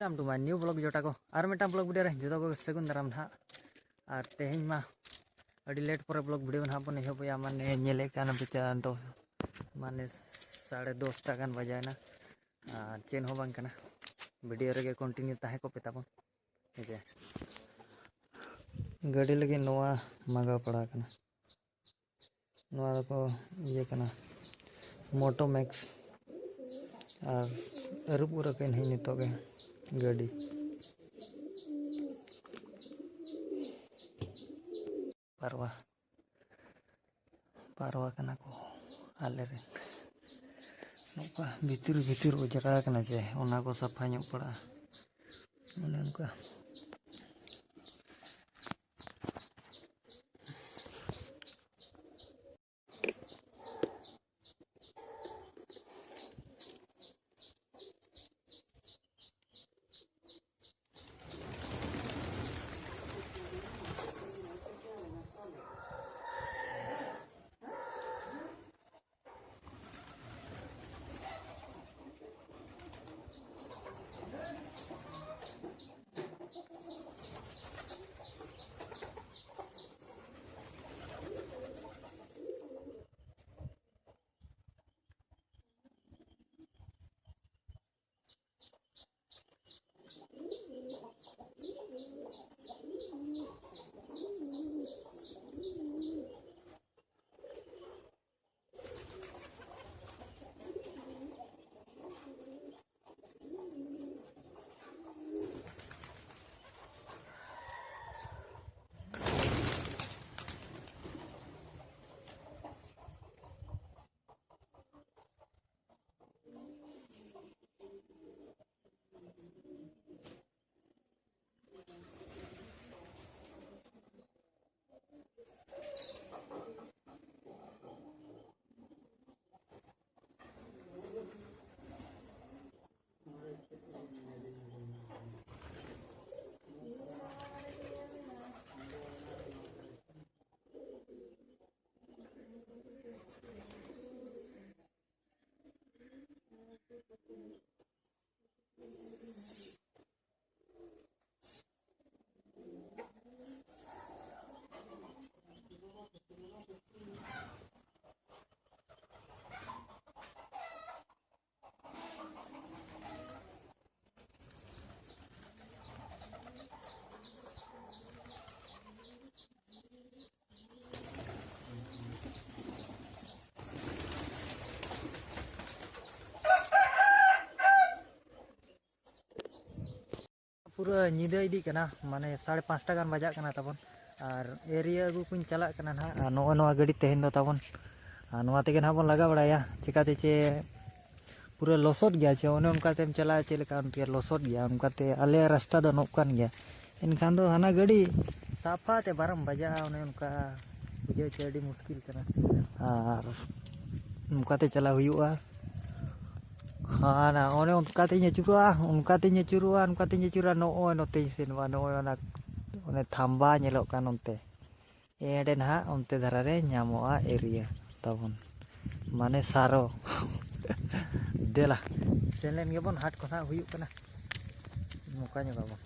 Welcome to my new vlog jota ko ar meta vlog video re joto ko segun daram na ar teheng ma adi late pore vlog video na pon ehop ya mane nyele kan bicha to mane 10:30 ta kan bajana ar chen ho bang kana video rege continue tahe ko peta pon heje gadi lagi noa maga pada kana noa ko iye kana Moto Max ar arup ura ken hin nito ge gadi parwa kana ko ale re noka bitir ojara kana je ona ko safa nyok pada one onka पूरा निदा इदी कना माने 5:30 गान बजा कना तबन और area गु कुन चला कना ना नो गाड़ी तेहन दो तबन नोआ तेगे ना बन लगा बड़ाया चिकाते चे पूरा लसोद गया चे ओने उनका तेम चला चे लेका उनके लसोद गया उनका ते आले रास्ता दो नोकान गया इनखान दो हाना गाड़ी साफा ते बारम बजा ओने उनका बुझे चे अडी मुश्किल कना और उनका ते चला हुयुआ हाँ ना ओने उनका ते चुरुआ नो नोते सेनवा नो ओना ओने थांबा नेलो कान ओनते एडे ना ओनते धारा रे ᱧᱟᱢᱚᱜᱼᱟ एरिया तबन माने सारो देला सेलेन गेबन हाट को ना हुयुक कना मोका ᱧᱚᱜᱟᱵᱚᱱ